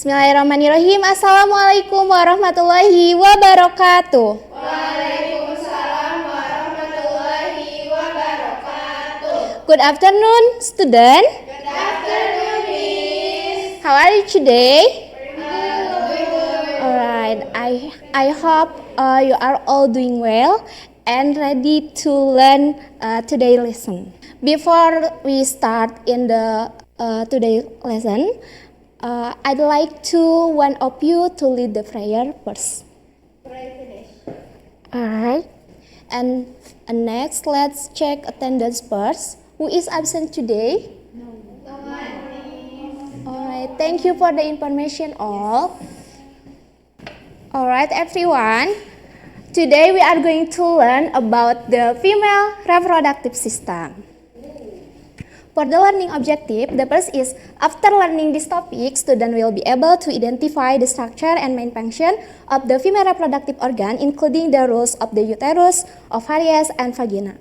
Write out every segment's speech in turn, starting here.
Bismillahirrahmanirrahim. Assalamualaikum warahmatullahi wabarakatuh. Waalaikumsalam warahmatullahi wabarakatuh. Good afternoon, student. Good afternoon, Miss. How are you today? Good. Alright, I hope you are all doing well and ready to learn today's lesson. Before we start in the today's lesson, I'd like one of you to lead the prayer first. Pray finish. Alright. And next, let's check attendance first. Who is absent today? No one, Miss. Alright, thank you for the information all. Alright, everyone. Today we are going to learn about the female reproductive system. For the learning objective, the first is, after learning this topic, student will be able to identify the structure and main function of the female reproductive organ, including the roles of the uterus, ovaries, and vagina.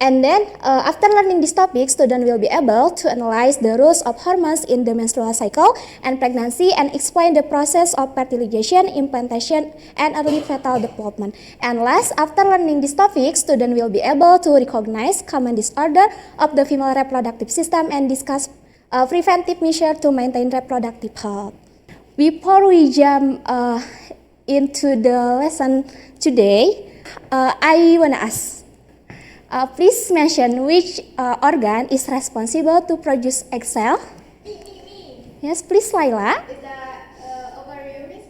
And then, after learning this topic, student will be able to analyze the roles of hormones in the menstrual cycle and pregnancy and explain the process of fertilization, implantation, and early fetal development. And last, after learning this topic, student will be able to recognize common disorder of the female reproductive system and discuss preventive measures to maintain reproductive health. Before we jump into the lesson today, I want to ask, please mention which organ is responsible to produce egg cell. Me. Yes, please, Laila. Is that ovary, Miss?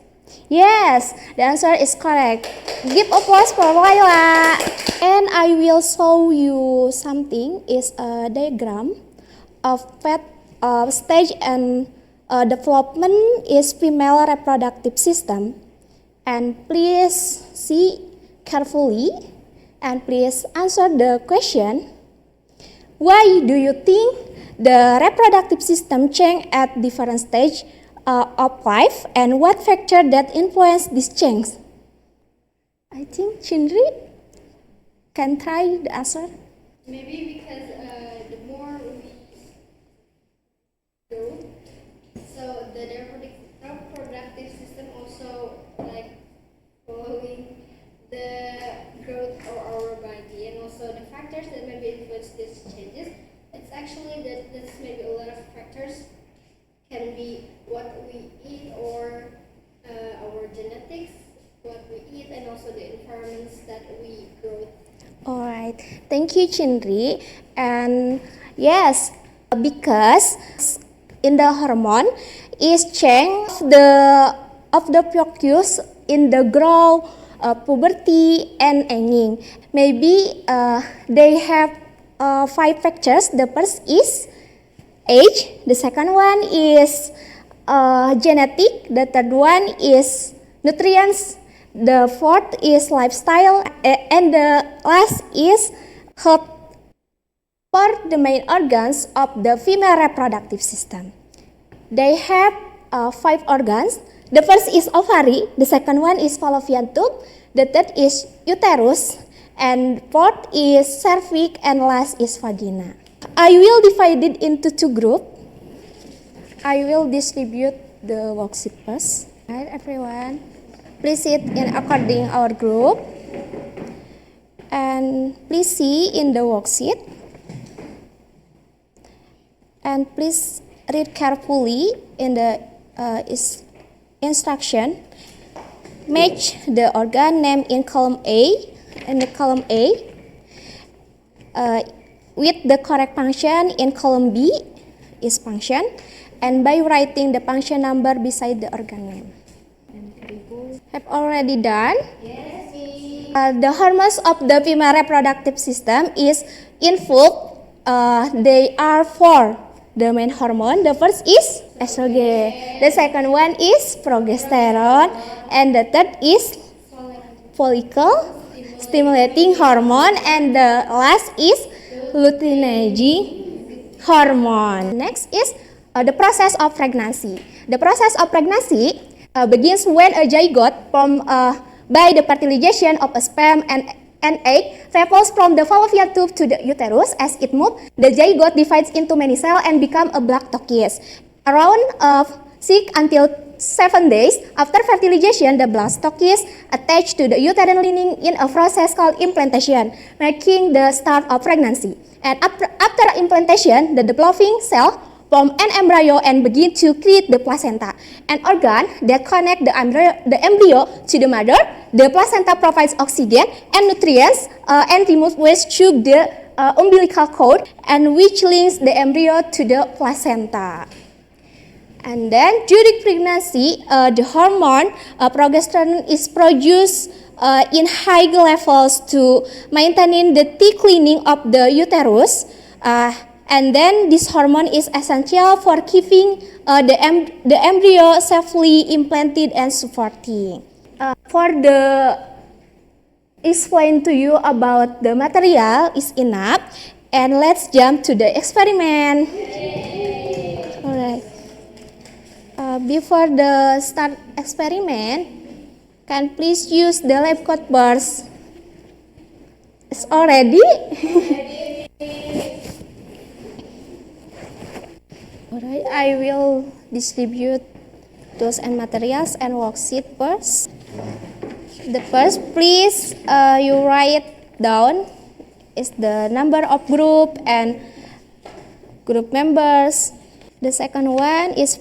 Yes, the answer is correct. Give applause for Laila. And I will show you something. Is a diagram of stage and development is female reproductive system. And please see carefully. And please answer the question. Why do you think the reproductive system change at different stage of life, and what factor that influence this change? I think Chindri can try the answer. Maybe because the more we grow, so the reproductive system also like following the growth of our body, and also the factors that maybe influence these changes. It's actually that's maybe a lot of factors. Can be what we eat or our genetics, what we eat, and also the environments that we grow. Alright, thank you, Chindri. And yes, because in the hormone is change of the focus in the growth, puberty, and aging. Maybe they have 5 factors. The first is age. The second one is genetic. The third one is nutrients. The fourth is lifestyle. And the last is health. For the main organs of the female reproductive system, they have 5 organs. The first is ovary, the second one is fallopian tube, the third is uterus, and fourth is cervix, and last is vagina. I will divide it into 2 groups. I will distribute the worksheet first. Alright, everyone, please sit in according our group, and please see in the worksheet, and please read carefully in the instruction. Match the organ name in column A with the correct function in column B is function, and by writing the function number beside the organ name. Have already done? Yes, The hormones of the female reproductive system is involved. They are 4. The main hormone, the first is estrogen, the second one is progesterone, and the third is follicle stimulating hormone, and the last is luteinizing hormone. Next is the process of pregnancy. The process of pregnancy begins when a zygote formed by the fertilization of a sperm and egg travels from the fallopian tube to the uterus. As it moves, the zygote divides into many cells and become a black torchis. Around 6 until 7 days after fertilization, the blastoc is attached to the uterine lining in a process called implantation, marking the start of pregnancy. And after implantation, the developing cell form an embryo and begin to create the placenta, an organ that connect the embryo to the mother. The placenta provides oxygen and nutrients and removes waste through the umbilical cord, and which links the embryo to the placenta. And then during pregnancy, the hormone progesterone is produced in high levels to maintaining the thick lining of the uterus. And then this hormone is essential for keeping the embryo safely implanted and supporting. For the explain to you about the material is enough, and let's jump to the experiment. Alright. Before the start experiment, can please use the lab coat bars? It's already. Alright, I will distribute tools and materials and worksheet first. The first, please you write down is the number of group and group members. The second one is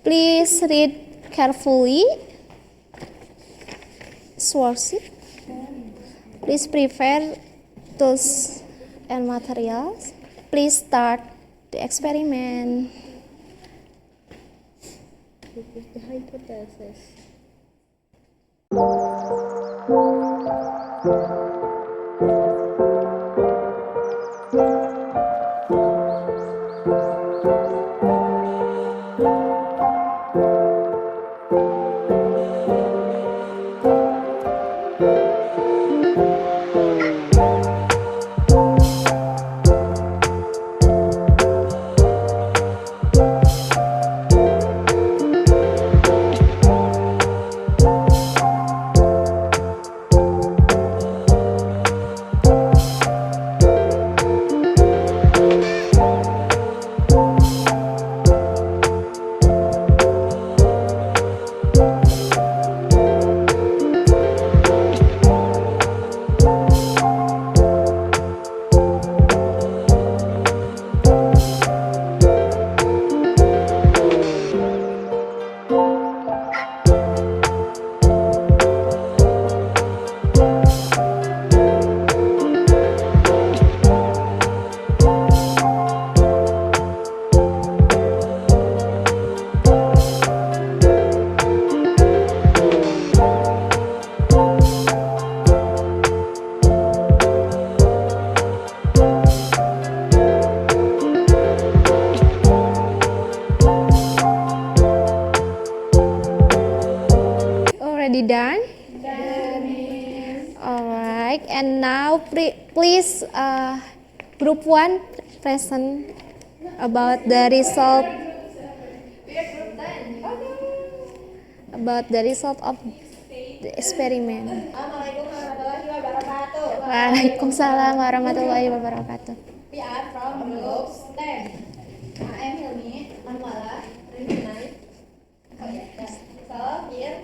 please read carefully this worksheet. Please prepare tools and materials. Please start the experiment. The hypothesis. Already done? Alright, and now please group 1 present about the result of the experiment. Waalaikumsalam warahmatullahi wabarakatuh. We are from group 10. I am Hilmi, Anwala, Rinai. Oh yeah. So here,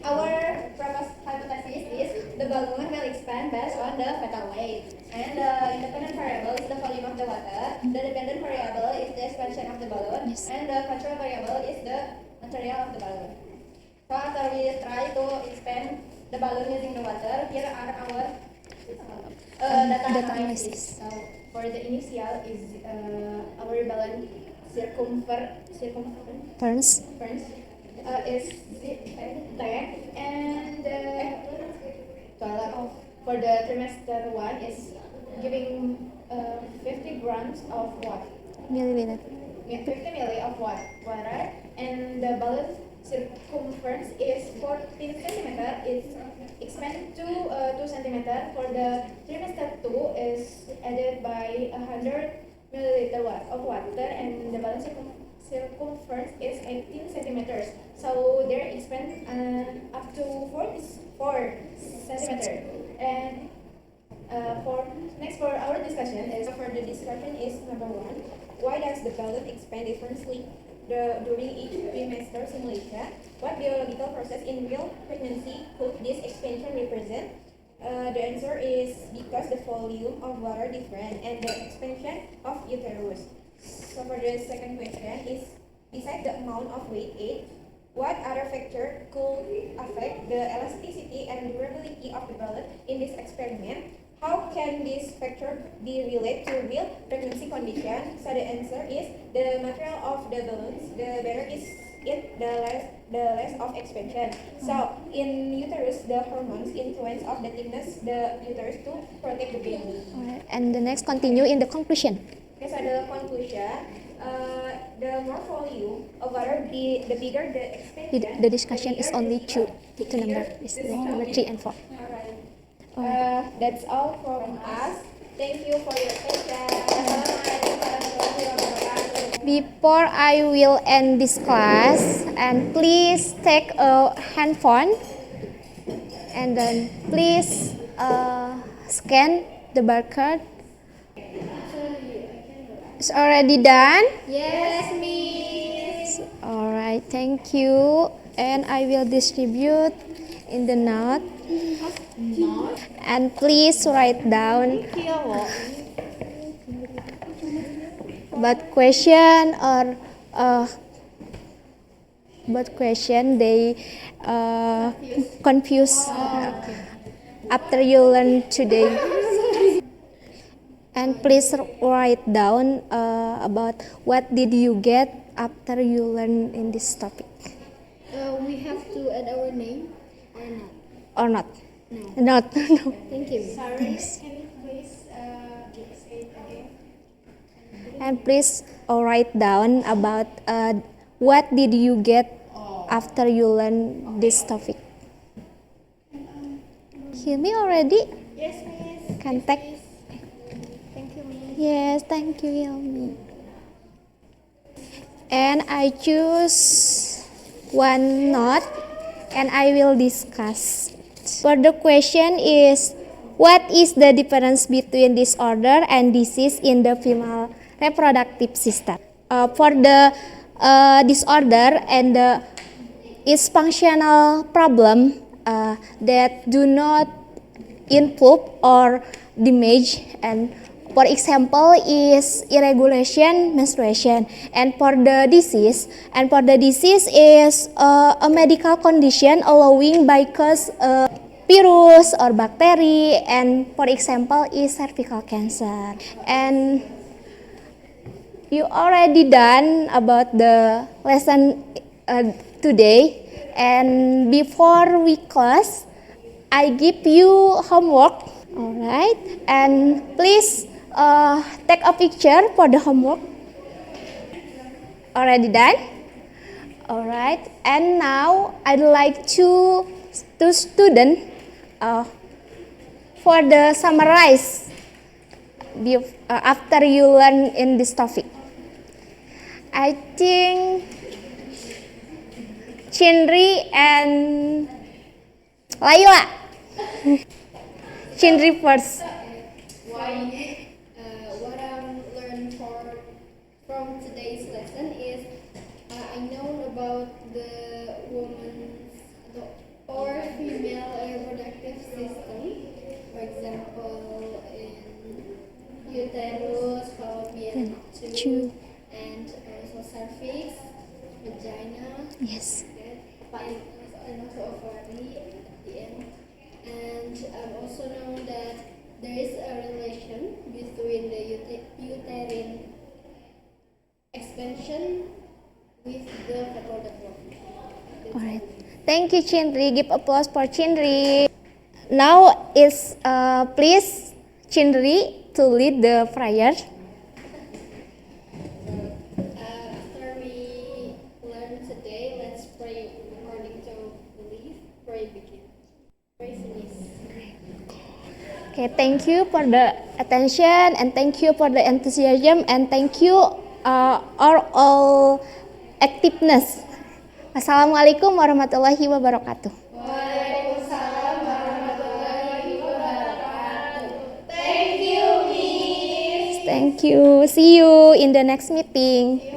our proposed hypothesis is the balloon will expand based on the fetal weight, and the independent variable is the volume of the water. The dependent variable is the expansion of the balloon, and the control variable is the material of the balloon. So after we try to expand the balloon using the water, here are our data analysis. So for the initial is our balloon circumference is 10, and 12. For the trimester 1 is giving 50 grams of water. Milliliter. 50 milli of water, and the balloon circumference is 14 centimeter. It's expanded to 2 centimeter. For the trimester 2 is added by 100 milliliter of water, and the balloon circumference is 18 centimeters. So they expand up to 44 centimeter. And for our discussion is number 1. Why does the balloon expand differently during each trimester simulation. What biological process in real pregnancy could this expansion represent? The answer is because the volume of water different and the expansion of uterus. So for the second question is, besides the amount of weight aid, what other factor could affect the elasticity and durability of the balloon in this experiment? How can this factor be related to real pregnancy condition? So the answer is the material of the balloons. The better is it, the less of expansion. So in uterus, the hormones influence of the thickness the uterus to protect the baby. Alright, and the next continue in the conclusion. Okay, so the conclusion, the more volume of water, the bigger the expansion. The discussion is only two number, is number 3 and 4. Alright. That's all from us. Thank you for your attention. Before I will end this class, and please take a handphone and then please scan the barcode. It's already done? Yes, Miss. Alright, thank you. And I will distribute in the note. And please write down about question or they confuse after you learn today. And please write down about what did you get after you learn in this topic. We have to add our name or not? Or not? No. Not. No. Thank you. Sorry, can you please say it again? And please write down about what did you get after you learn this topic. Hear me already? Yes, Miss. Contact. Thank you, Miss. Yes, thank you, Hilmi. And I choose one note and I will discuss. For the question is, what is the difference between disorder and disease in the female reproductive system? For the disorder and the is functional problem that do not improve or damage, and for example is irregulation menstruation. And for the disease is a medical condition allowing by cause virus or bacteria, and for example is cervical cancer. And you already done about the lesson today, and before we close I give you homework. Alright, and please take a picture for the homework. Already done? Alright, and now I'd like to student for the summarize after you learn in this topic. I think Chinri and Layla. Chinri first. What I'm learned from today's lesson is I know about the woman's or female reproductive system. For example, in uterus, fallopian tube, and also cervix, vagina. Yes. And also ovary at the end. And I've also known that there is a relation between the uterine expansion with the fetal development. Alright. Thank you, Chinri. Give applause for Chinri. Now is please Chinri to lead the prayer. After we learn today, let's pray according to belief. Pray begin. Pray finish. Okay, thank you for the attention, and thank you for the enthusiasm, and thank you all activeness. Wassalamualaikum warahmatullahi wabarakatuh. Waalaikumsalam warahmatullahi wabarakatuh. Thank you, Miss. Thank you. See you in the next meeting.